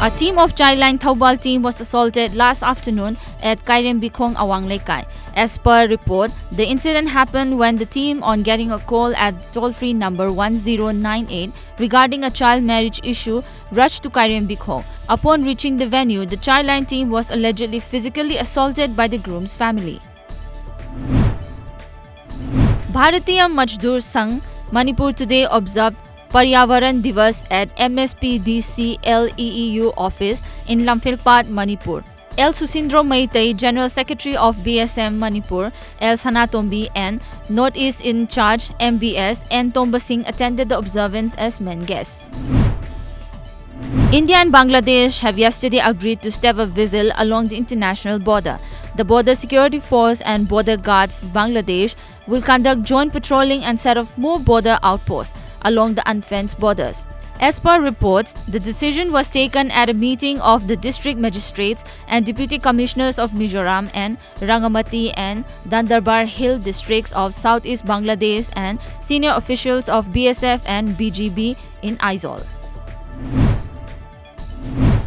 A team of Childline Thaubal team was assaulted last afternoon at Kairem Bikhong Awang Lekai. As per report, the incident happened when the team, on getting a call at toll-free number 1098 regarding a child marriage issue, rushed to Kairem Bikhong. Upon reaching the venue, the Childline team was allegedly physically assaulted by the groom's family. Bharatiya Majdoor Sangh, Manipur today observed Paryavaran Divas at MSPDC LEEU office in Lamphilpat, Manipur. L. Susindro Maitai, General Secretary of BSM Manipur, L. Sanatombi and Northeast in charge MBS and Tomba Singh attended the observance as main guests. India and Bangladesh have yesterday agreed to stave a vigil along the international border. The Border Security Force and Border Guards Bangladesh will conduct joint patrolling and set off more border outposts along the unfenced borders. As per reports, the decision was taken at a meeting of the district magistrates and deputy commissioners of Mizoram and Rangamati and Dandarbar Hill districts of southeast Bangladesh and senior officials of BSF and BGB in Aizawl.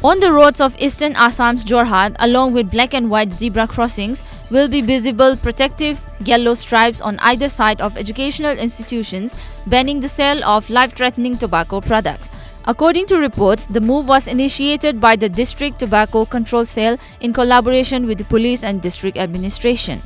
On the roads of eastern Assam's Jorhat, along with black and white zebra crossings, will be visible protective yellow stripes on either side of educational institutions banning the sale of life-threatening tobacco products. According to reports, the move was initiated by the District Tobacco Control Cell in collaboration with the police and district administration.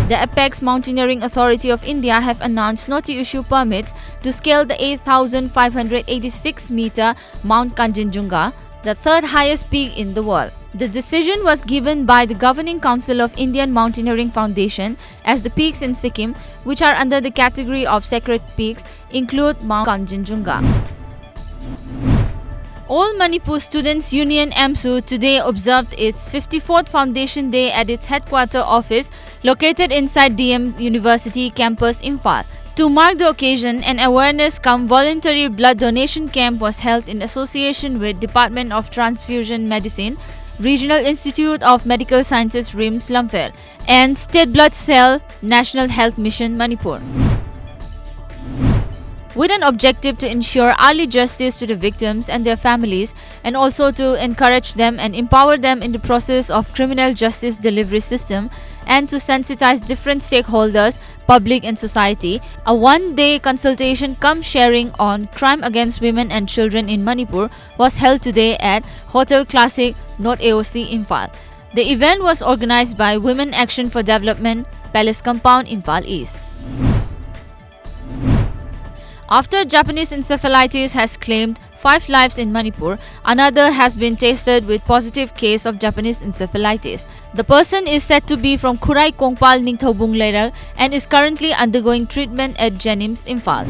The Apex Mountaineering Authority of India have announced not to issue permits to scale the 8,586-meter Mount Kanchenjunga, the third highest peak in the world. The decision was given by the Governing Council of Indian Mountaineering Foundation, as the peaks in Sikkim, which are under the category of sacred peaks, include Mount Kanchenjunga. All Manipur Students' Union AMSU today observed its 54th Foundation Day at its headquarter office located inside DM University campus Imphal. To mark the occasion, an awareness cum voluntary blood donation camp was held in association with Department of Transfusion Medicine, Regional Institute of Medical Sciences RIMS Lamphel and State Blood Cell National Health Mission Manipur, with an objective to ensure early justice to the victims and their families, and also to encourage them and empower them in the process of criminal justice delivery system, and to sensitize different stakeholders, public and society. A one-day consultation cum sharing on crime against women and children in Manipur was held today at Hotel Classic North AOC Imphal. The event was organized by Women Action for Development, Palace Compound, Imphal East. After Japanese encephalitis has claimed 5 lives in Manipur, another has been tested with positive case of Japanese encephalitis. The person is said to be from Khurai Kongpal Ningthaubung Leiral and is currently undergoing treatment at Jenims Imphal.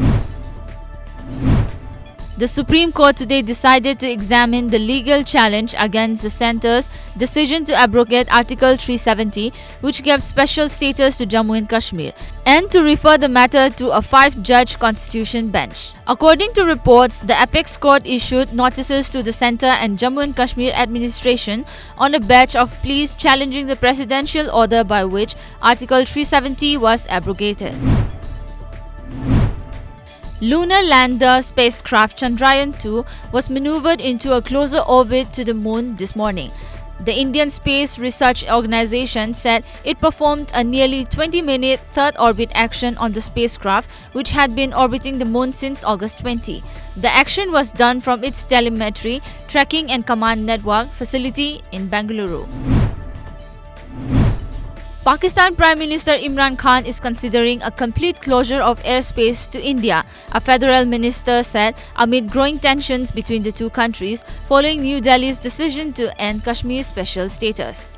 The Supreme Court today decided to examine the legal challenge against the centre's decision to abrogate Article 370, which gave special status to Jammu and Kashmir, and to refer the matter to a 5-judge constitution bench. According to reports, the Apex Court issued notices to the centre and Jammu and Kashmir administration on a batch of pleas challenging the presidential order by which Article 370 was abrogated. Lunar lander spacecraft Chandrayaan-2 was maneuvered into a closer orbit to the moon this morning. The Indian Space Research Organisation said it performed a nearly 20-minute third orbit action on the spacecraft, which had been orbiting the moon since August 20. The action was done from its telemetry, tracking and command network facility in Bengaluru. Pakistan Prime Minister Imran Khan is considering a complete closure of airspace to India, a federal minister said, amid growing tensions between the two countries following New Delhi's decision to end Kashmir's special status.